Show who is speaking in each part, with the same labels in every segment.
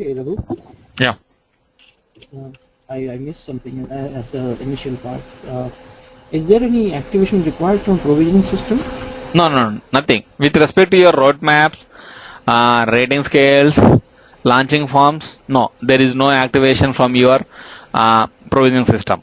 Speaker 1: Hey, Raghu.
Speaker 2: Yeah.
Speaker 1: I missed something at the initial part. Is there any activation required from provisioning system?
Speaker 2: No, nothing. With respect to your roadmaps, rating scales, launching forms, no, there is no activation from your provisioning system.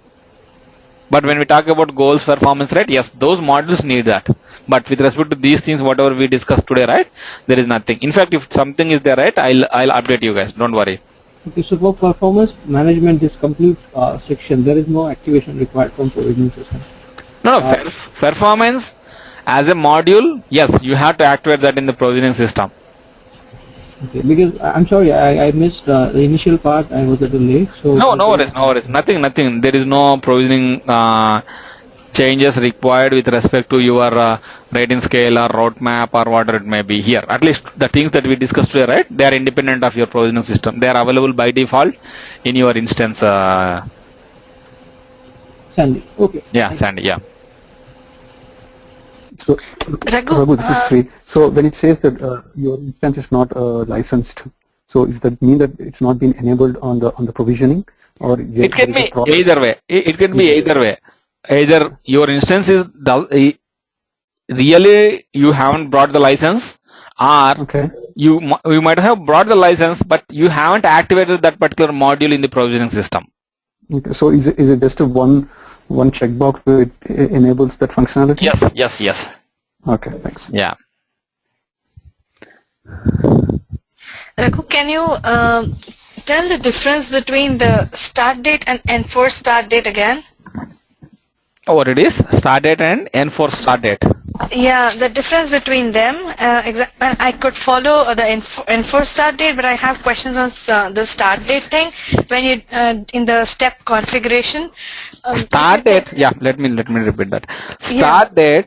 Speaker 2: But when we talk about goals, performance, right, yes, those modules need that. But with respect to these things, whatever we discussed today, right, there is nothing. In fact, if something is there, right, I'll update you guys. Don't worry.
Speaker 1: Okay, so for performance management, this complete section, there is no activation required from provisioning system.
Speaker 2: No, performance as a module, yes, you have to activate that in the provisioning system.
Speaker 1: Okay, because I'm sorry, I missed the initial part. I was a little late. So
Speaker 2: No worries. Nothing. There is no provisioning changes required with respect to your rating scale or roadmap or whatever it may be here. At least the things that we discussed today, right? They are independent of your provisioning system. They are available by default in your instance.
Speaker 1: Sandy. Okay.
Speaker 2: Yeah, Sandy. Yeah.
Speaker 3: So, Raghu, this is Sri. So when it says that your instance is not licensed, so does that mean that it's not been enabled on the provisioning, or
Speaker 2: it can be either way. It can be either way. Either your instance is really you haven't brought the license, or you might have brought the license, but you haven't activated that particular module in the provisioning system.
Speaker 3: Okay. So is it just a one checkbox where it enables that functionality?
Speaker 2: Yes.
Speaker 3: Okay, thanks.
Speaker 2: Yeah.
Speaker 4: Raghu, can you tell the difference between the start date and enforced start date again?
Speaker 2: Oh, what it is? Start date and enforced start date.
Speaker 4: Yeah, the difference between them. I could follow the enforced start date, but I have questions on the start date thing. When you in the step configuration.
Speaker 2: Start date. Yeah, let me repeat that. Start date.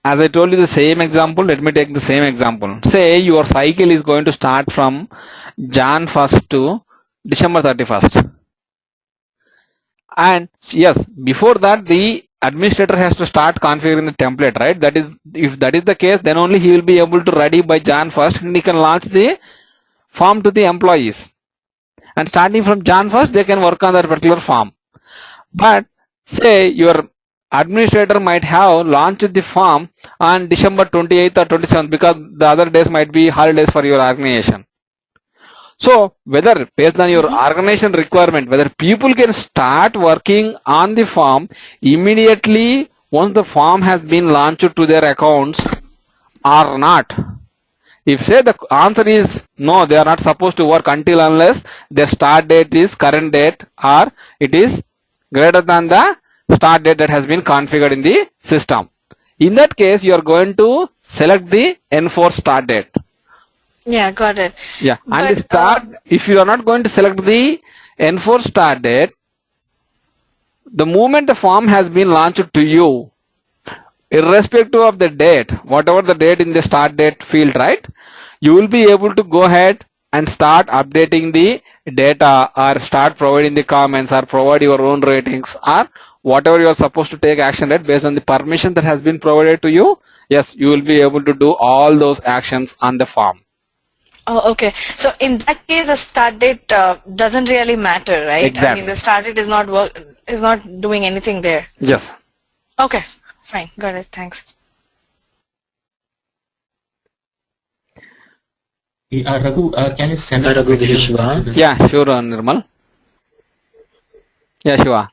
Speaker 2: As I told you the same example, let me take the same example. Say your cycle is going to start from Jan 1st to December 31st. And yes, before that the administrator has to start configuring the template, right? That is, if that is the case, then only he will be able to ready by Jan 1st and he can launch the form to the employees. And starting from Jan 1st, they can work on that particular form. But say your administrator might have launched the form on December 28th or 27th because the other days might be holidays for your organization. So whether based on your organization requirement, whether people can start working on the form immediately once the form has been launched to their accounts or not. If say the answer is no, they are not supposed to work until unless their start date is current date or it is greater than the start date that has been configured in the system. In that case, you are going to select the enforced start date.
Speaker 4: Yeah, got it.
Speaker 2: Yeah, and if you are not going to select the enforced start date, the moment the form has been launched to you, irrespective of the date, whatever the date in the start date field, right, you will be able to go ahead and start updating the data or start providing the comments or provide your own ratings or whatever you are supposed to take action that based on the permission that has been provided to you. Yes, you will be able to do all those actions on the form.
Speaker 4: Oh, okay. So in that case, the start date doesn't really matter, right?
Speaker 2: Exactly.
Speaker 4: I mean, the start date is not doing anything there.
Speaker 2: Yes.
Speaker 4: Okay, fine. Got it. Thanks.
Speaker 5: Raghu, can you send us Raghu, Shiva?
Speaker 2: Yeah, sure, Nirmal. Yeah, Shiva.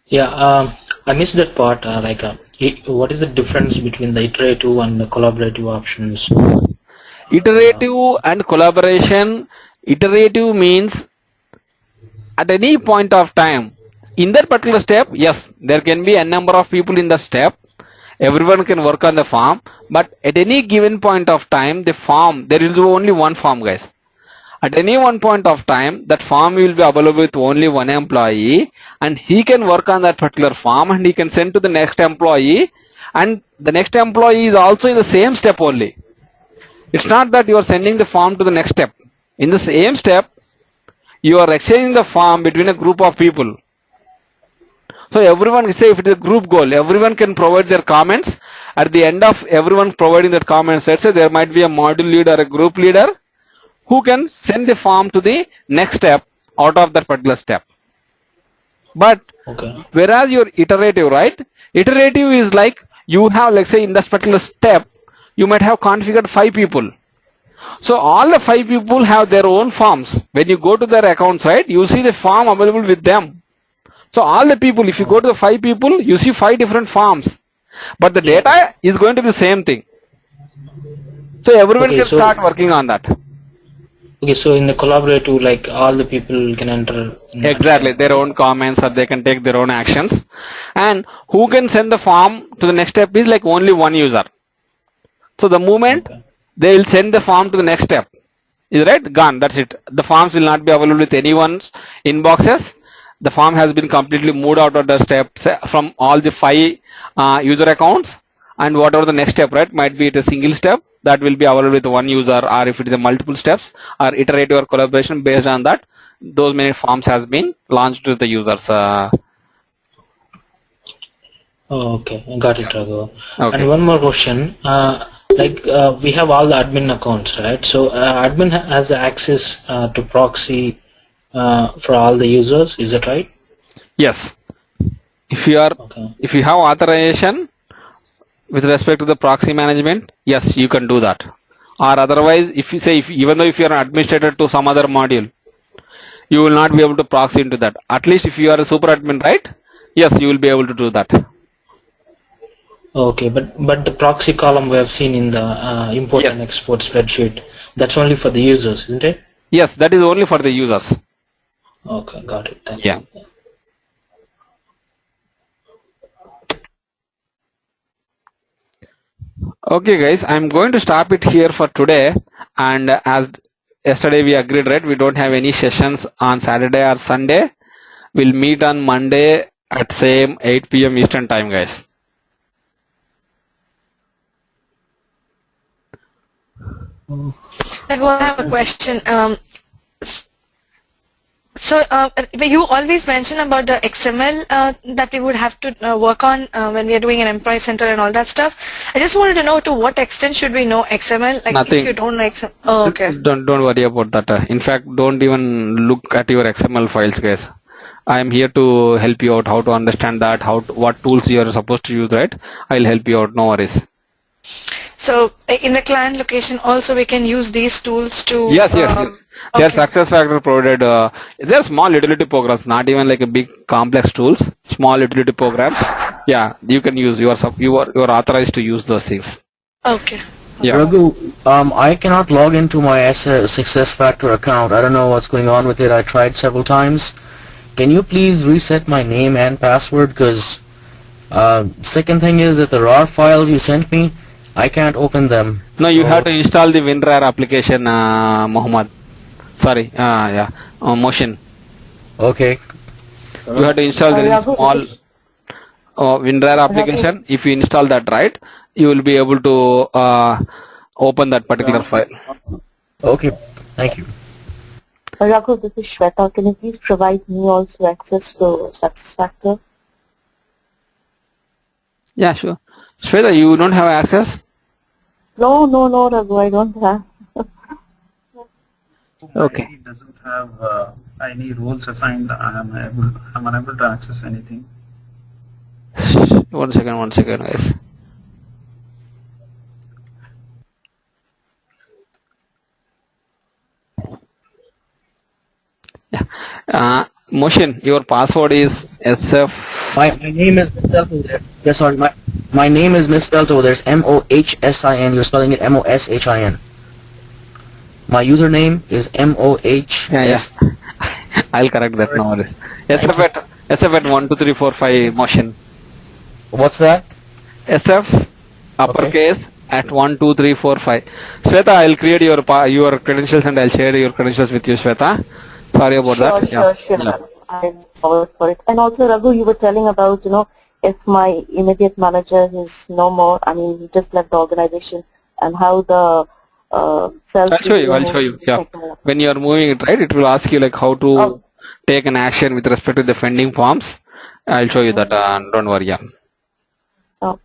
Speaker 5: Yeah, I missed that part. What is the difference between the iterative and the collaborative options?
Speaker 2: Iterative and collaboration. Iterative means at any point of time in that particular step, yes, there can be a number of people in the step. Everyone can work on the form, but at any given point of time, the form, there is only one form, guys. At any one point of time, that form will be available with only one employee and he can work on that particular form and he can send to the next employee, and the next employee is also in the same step only. It's not that you are sending the form to the next step. In the same step, you are exchanging the form between a group of people. So everyone, say if it is a group goal, everyone can provide their comments. At the end of everyone providing their comments, let's say there might be a module leader or a group leader who can send the form to the next step out of that particular step. But
Speaker 5: Okay.
Speaker 2: whereas your iterative, right? Iterative is like you have, let's say in that particular step, you might have configured 5 people. So all the 5 people have their own forms. When you go to their accounts, right, you see the form available with them. So all the people, if you go to the 5 people, you see 5 different forms. But the data is going to be the same thing. So everyone
Speaker 5: Okay,
Speaker 2: can
Speaker 5: so-
Speaker 2: start working on that.
Speaker 5: Okay, so in the collaborative, like all the people can enter. in that.
Speaker 2: Exactly, their own comments, or they can take their own actions. And who can send the form to the next step is like only one user. So the moment
Speaker 5: Okay.
Speaker 2: they will send the form to the next step, is right, gone, that's it. The forms will not be available with anyone's inboxes. The form has been completely moved out of the steps from all the 5 user accounts, and whatever the next step, right, might be it a single step that will be available with one user, or if it is a multiple steps or iterative or collaboration, based on that, those many forms has been launched to the users.
Speaker 5: Oh, okay, I got it, Raghu.
Speaker 2: Okay.
Speaker 5: And one more question. We have all the admin accounts, right? So admin has access to proxy for all the users. Is that right?
Speaker 2: Yes. If you are,
Speaker 5: Okay.
Speaker 2: if you have authorization with respect to the proxy management, yes, you can do that. Or otherwise, if you say, even though if you are an administrator to some other module, you will not be able to proxy into that. At least if you are a super admin, right? Yes, you will be able to do that.
Speaker 5: Okay, but the proxy column we have seen in the import
Speaker 2: Yes.
Speaker 5: and export spreadsheet, that's only for the users, isn't it?
Speaker 2: Yes, that is only for the users.
Speaker 5: Okay, got it. Thank
Speaker 2: Yeah.
Speaker 5: you.
Speaker 2: Okay guys, I'm going to stop it here for today, and as yesterday we agreed, right, we don't have any sessions on Saturday or Sunday. We'll meet on Monday at same 8 p.m. Eastern time, guys.
Speaker 4: I have a question. You always mention about the XML that we would have to work on when we are doing an employee center and all that stuff. I just wanted to know to what extent should we know XML? Like
Speaker 2: Nothing.
Speaker 4: if you don't know XML. Oh, okay.
Speaker 2: Don't worry about that. In fact, don't even look at your XML files, guys. I am here to help you out how to understand that, what tools you are supposed to use, right? I'll help you out. No worries.
Speaker 4: So in the client location also we can use these tools to.
Speaker 2: Yes. They are
Speaker 4: Okay.
Speaker 2: success factor provided. They are small utility programs, not even like a big complex tools. Small utility programs. Yeah, you can use. You are authorized to use those things.
Speaker 4: Okay.
Speaker 2: Yeah.
Speaker 6: Raghu, I cannot log into my SuccessFactor account. I don't know what's going on with it. I tried several times. Can you please reset my name and password? Because second thing is that the raw files you sent me, I can't open them.
Speaker 2: No, you
Speaker 6: So-
Speaker 2: have to install the WinRAR application, Mohammed. Sorry, Motion.
Speaker 6: Okay.
Speaker 2: You have to install the small WinRAR application. If you install that, right, you will be able to open that particular file.
Speaker 6: Okay. Thank you.
Speaker 7: Raghu, this is Shweta. Can you please provide me also access to SuccessFactor?
Speaker 2: Yeah, sure. Shweta, you don't have access?
Speaker 7: No, Raghu, I don't have.
Speaker 2: Okay.
Speaker 8: It doesn't have any roles assigned. I'm unable to access anything.
Speaker 2: One second, guys. Yeah. Motion, your password is SF.
Speaker 6: My name is misspelled over there. Yeah, sorry. My name is misspelled over there. It's MOHSIN. You're spelling it MOSHIN. My username is MOHS.
Speaker 2: Yeah. I'll correct that now. SF at 1 2 3 4 5 Motion.
Speaker 6: What's that?
Speaker 2: SF uppercase at 1 2 3 4 5. Shweta, I'll create your credentials and I'll share your credentials with you, Shweta. Sorry about that.
Speaker 7: Sure.
Speaker 2: Yeah.
Speaker 7: I'm forward for it. And also, Raghu, you were telling about, if my immediate manager is no more, he just left the organization, and how the self.
Speaker 2: I'll show you. Yeah. When you are moving it, right, it will ask you like how to take an action with respect to the pending forms. I'll show you that. Don't worry. Yeah.
Speaker 7: Oh,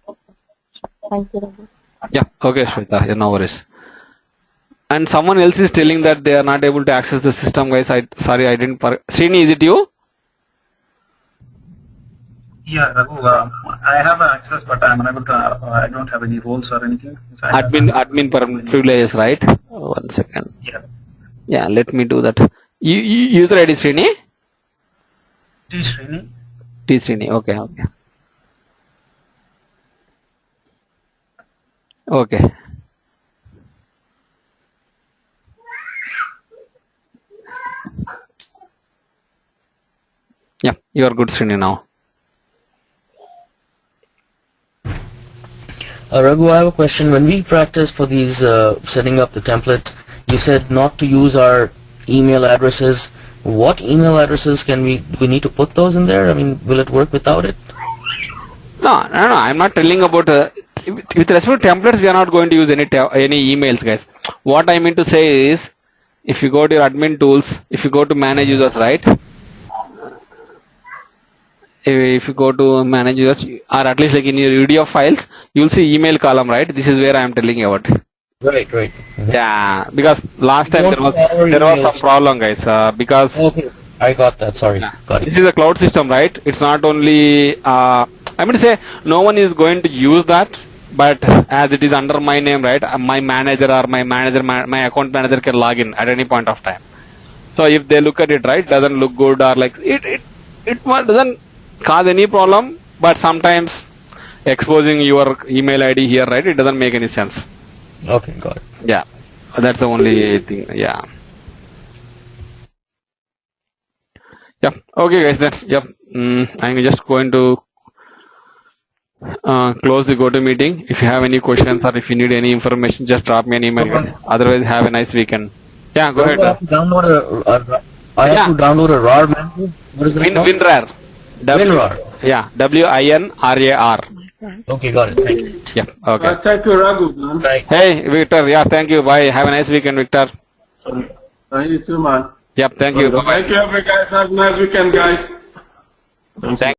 Speaker 7: thank you, Raghu.
Speaker 2: Yeah. Okay, Shweta. Yeah, no worries. and someone else is telling that they are not able to access the system, guys. Sorry, I didn't. Srini, is it you?
Speaker 8: Yeah, Raghu, I have access, but I'm unable to. I don't have any roles or anything. So
Speaker 2: Admin privileges, right? 1 second.
Speaker 8: Yeah.
Speaker 2: Yeah, let me do that. User ID Srini?
Speaker 8: T Srini.
Speaker 2: T Srini. Okay. Okay. Yeah, you are good, Srini, now.
Speaker 6: Raghu, I have a question. When we practice for these setting up the template, you said not to use our email addresses. What email addresses do we need to put those in there? I mean, will it work without it?
Speaker 2: No, I'm not telling about with respect to templates, we are not going to use any emails, guys. What I mean to say is, if you go to your admin tools, if you go to manage users, right? If you go to manage users, or at least like in your UDF files, you'll see email column, right? This is where I am telling you about.
Speaker 6: Right.
Speaker 2: Yeah, because last time there was some problem, guys. Because
Speaker 6: okay, I got that. Sorry, got it.
Speaker 2: This is a cloud system, right? It's not only. I mean to say, no one is going to use that, but as it is under my name, right? My manager or my account manager can log in at any point of time. So if they look at it, right, doesn't look good or like it doesn't cause any problem, but sometimes exposing your email ID here, right, it doesn't make any sense.
Speaker 6: Okay, got it.
Speaker 2: Yeah, that's the only thing. Yeah. Okay, guys. Then, I'm just going to close the GoToMeeting. If you have any questions or if you need any information, just drop me an email. Otherwise, have a nice weekend. Yeah, go ahead.
Speaker 6: I have to download I have to download a RAR manager. What is that?
Speaker 2: WinRAR.
Speaker 6: WinRAR.
Speaker 2: Yeah, WINRAR.
Speaker 6: Okay, got it. Thank you.
Speaker 2: Yeah, okay.
Speaker 9: Thank you, Raghu, man.
Speaker 6: Bye.
Speaker 2: Hey, Victor. Yeah, thank you. Bye. Have a nice weekend, Victor.
Speaker 9: Thank you too, man.
Speaker 2: Yep, thank you. Bye-bye.
Speaker 9: Thank you, guys. Have a nice weekend, guys.
Speaker 2: Thank